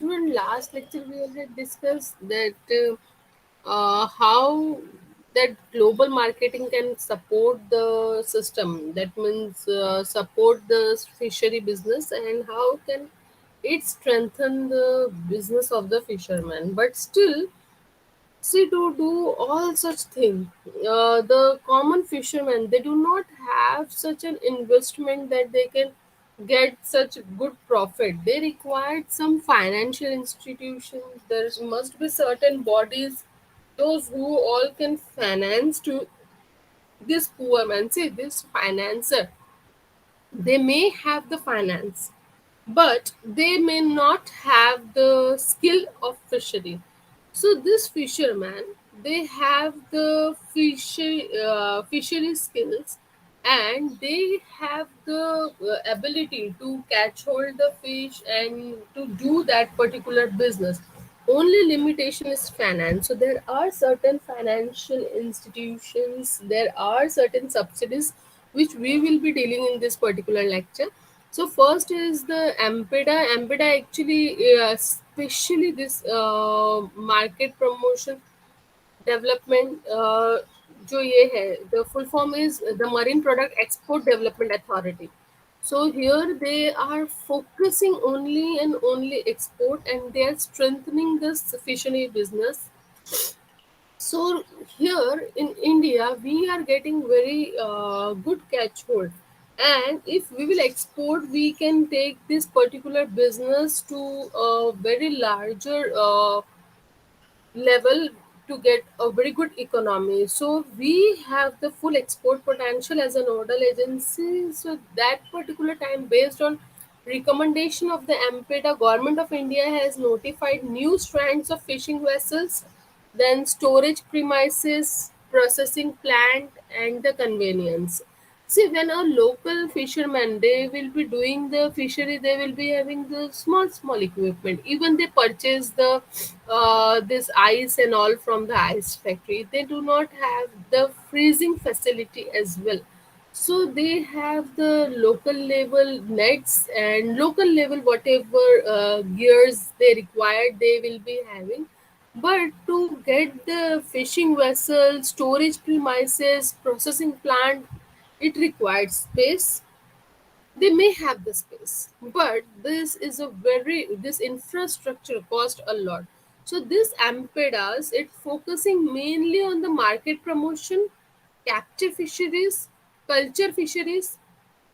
In last lecture, we had discussed that how that global marketing can support the system. That means support the fishery business and how can it strengthen the business of the fisherman. But still, see, to do all such thing, the common fishermen they do not have such an investment that they can get such good profit. They required some financial institutions. There must be certain bodies, those who all can finance to this poor man. See, this financer, they may have the finance, but they may not have the skill of fishery. So this fisherman, they have the fishery skills, and they have the ability to catch hold the fish and to do that particular business. Only limitation is finance. So there are certain financial institutions, there are certain subsidies which we will be dealing in this particular lecture. So first is the Ampeda. Ampeda actually, especially this market promotion development, जो ये है, the full form is the Marine Product Export Development Authority. So here they are focusing only and only export, and they are strengthening this fishery business. So here in India, we are getting very good catch hold, and if we will export, we can take this particular business to a very larger level to get a very good economy. So we have the full export potential as a nodal agency. So that particular time, based on recommendation of the AMPETA, Government of India has notified new strands of fishing vessels, then storage premises, processing plant, and the convenience. See, when a local fisherman they will be doing the fishery, they will be having the small equipment. Even they purchase the this ice and all from the ice factory. They do not have the freezing facility as well. So they have the local level nets and local level whatever gears they require, they will be having. But to get the fishing vessel, storage premises, processing plant, it required space. They may have the space, but this infrastructure cost a lot. So this Ampedas, it focusing mainly on the market promotion, capture fisheries, culture fisheries,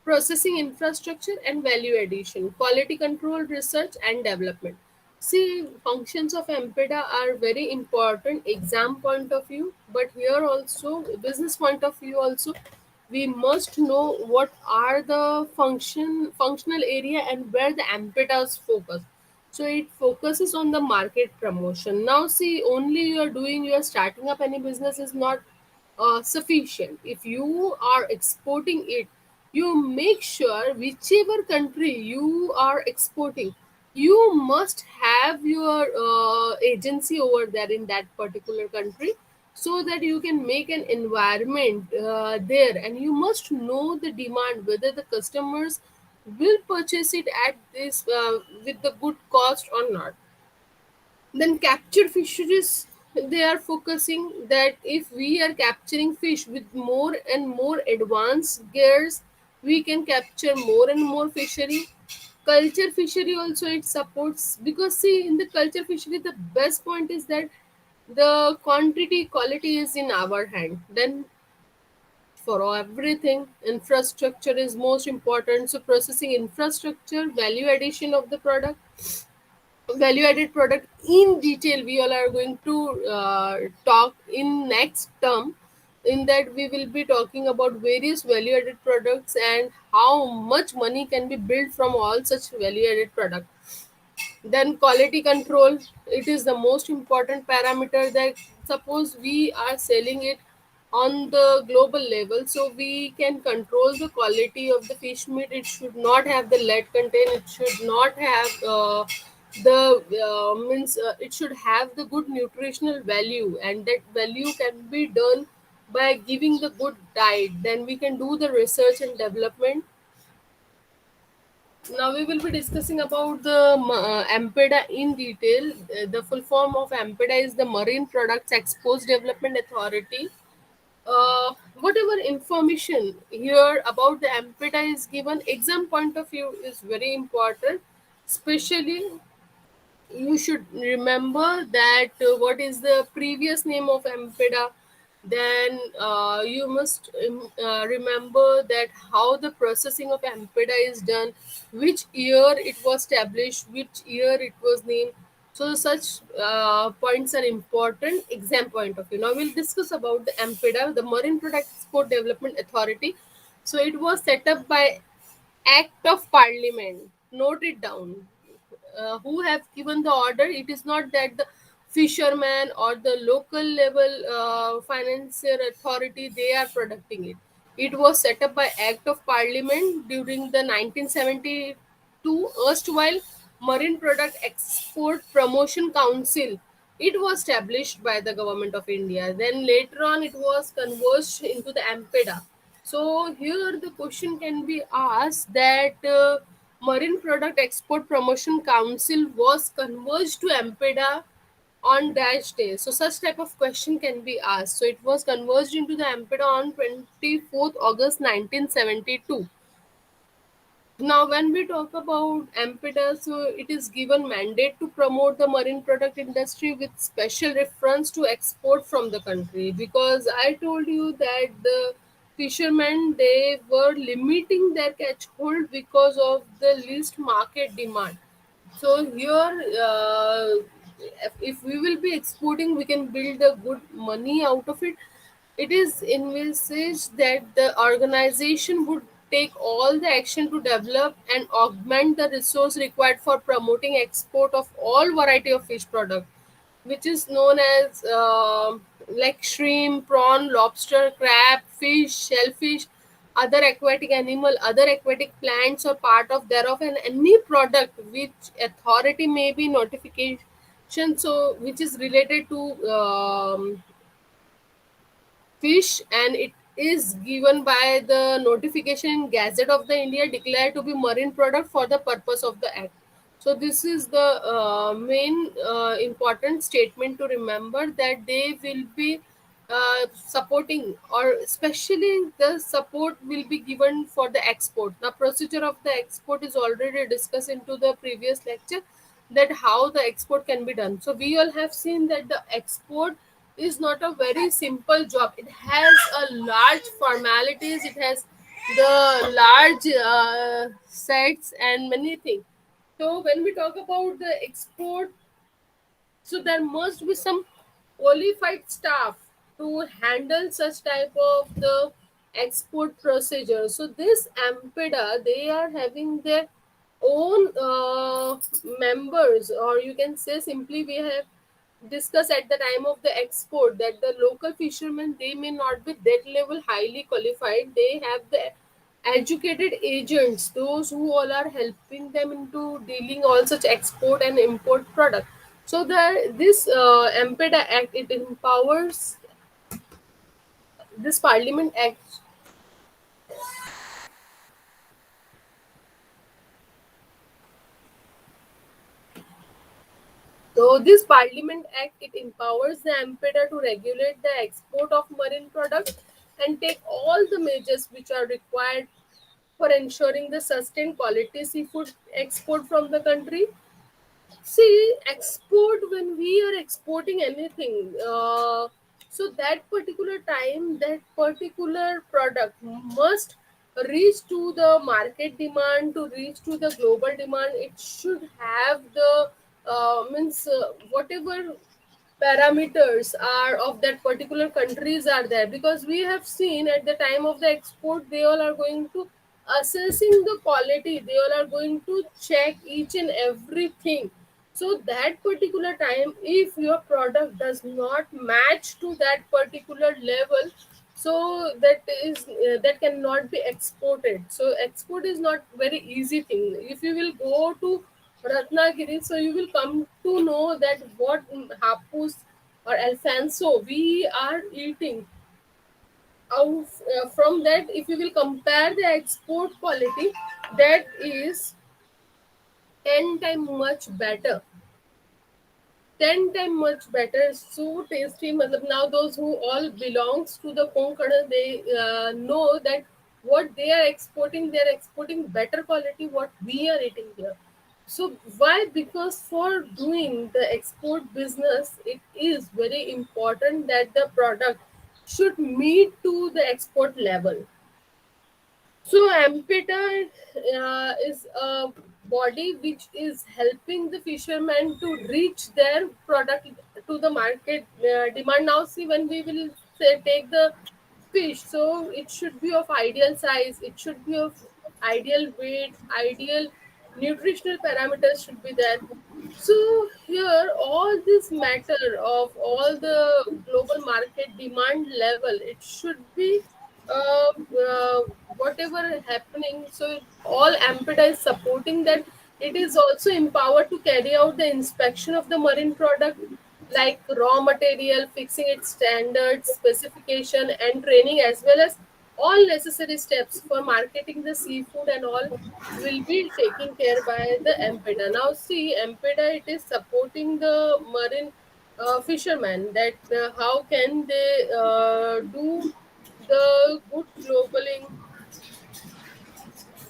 processing infrastructure, and value addition, quality control, research and development. See, functions of Ampeda are very important exam point of view, but here also business point of view also, we must know what are the functional area and where the Ampedas focus. So it focuses on the market promotion. Now see, only you are doing, you are starting up any business is not sufficient. If you are exporting it, you make sure whichever country you are exporting, you must have your agency over there in that particular country, so that you can make an environment there, and you must know the demand, whether the customers will purchase it at this with the good cost or not. Then capture fisheries, they are focusing that if we are capturing fish with more and more advanced gears, we can capture more and more fishery. Culture fishery also it supports, because see, in the culture fishery the best point is that the quantity quality is in our hand. Then for everything, infrastructure is most important. So processing infrastructure, value addition of the product, value added product in detail we all are going to talk in next term. In that we will be talking about various value added products and how much money can be built from all such value added products. Then quality control, it is the most important parameter. That suppose we are selling it on the global level, so we can control the quality of the fish meat. It should not have the lead content, it should not have the means it should have the good nutritional value, and that value can be done by giving the good diet. Then we can do the research and development. Now we will be discussing about the AMPEDA in detail. The full form of AMPEDA is the Marine Products Exports Development Authority. Whatever information here about the AMPEDA is given, exam point of view is very important, especially you should remember that what is the previous name of Ampeda. Then you must remember that how the processing of Ampeda is done, which year it was established, which year it was named. So such points are important exam point of view. Now we'll discuss about the Ampeda, the Marine Product Export Development Authority. So it was set up by Act of Parliament. Note it down. Who have given the order? It is not that the fisherman or the local level financier authority they are producing it. It was set up by Act of Parliament during the 1972 erstwhile Marine Product Export Promotion Council. It was established by the government of India. Then later on, it was converged into the AMPEDA. So here the question can be asked that Marine Product Export Promotion Council was converged to AMPEDA on dash day. So such type of question can be asked. So it was converged into the AMPEDA on 24th August 1972. Now, when we talk about AMPEDA, so it is given mandate to promote the marine product industry with special reference to export from the country, because I told you that the fishermen they were limiting their catch hold because of the least market demand. So here, if we will be exporting, we can build a good money out of it. It is envisaged that the organization would take all the action to develop and augment the resource required for promoting export of all variety of fish product, which is known as like shrimp, prawn, lobster, crab, fish, shellfish, other aquatic animal, other aquatic plants or part of thereof, and any product which authority may be notification, so which is related to fish, and it is given by the notification in Gazette of the India declared to be marine product for the purpose of the act. So this is the main important statement to remember, that they will be supporting, or especially the support will be given for the export. The procedure of the export is already discussed into the previous lecture, that how the export can be done. So we all have seen that the export is not a very simple job. It has a large formalities. It has the large sets and many things. So when we talk about the export, so there must be some qualified staff to handle such type of the export procedure. So this Ampeda, they are having their own members, or you can say simply we have discussed at the time of the export that the local fishermen they may not be that level highly qualified. They have the educated agents, those who all are helping them into dealing all such export and import product. So the this Ampeda Act, it empowers this Parliament Act. So this Parliament Act, it empowers the Ampeda to regulate the export of marine products and take all the measures which are required for ensuring the sustained quality seafood export from the country. See, export, when we are exporting anything, so that particular time, that particular product must reach to the market demand, to reach to the global demand. It should have the means whatever parameters are of that particular countries are there, because we have seen at the time of the export they all are going to assessing the quality, they all are going to check each and everything. So that particular time, if your product does not match to that particular level, so that is that cannot be exported. So export is not very easy thing. If you will go to Ratnagiri, so you will come to know that what hapus or Alfonso we are eating. From that, if you will compare the export quality, that is. 10 times much better, 10 times much better, so tasty. Matlab, now those who all belongs to the Konkana, they know that what they are exporting, they are exporting better quality what we are eating here. So why? Because for doing the export business, it is very important that the product should meet to the export level. So Amphitter is a body which is helping the fishermen to reach their product to the market demand. Now, see, when we will say take the fish, so it should be of ideal size, it should be of ideal weight, ideal nutritional parameters should be there. So here, all this matter of all the global market demand level, it should be uh, uh, whatever happening. So all AMPETA is supporting that. It is also empowered to carry out the inspection of the marine product, like raw material, fixing its standards, specification, and training, as well as all necessary steps for marketing the seafood and all will be taken care by the Ampeda. Now, see, Ampeda, it is supporting the marine fishermen, that how can they do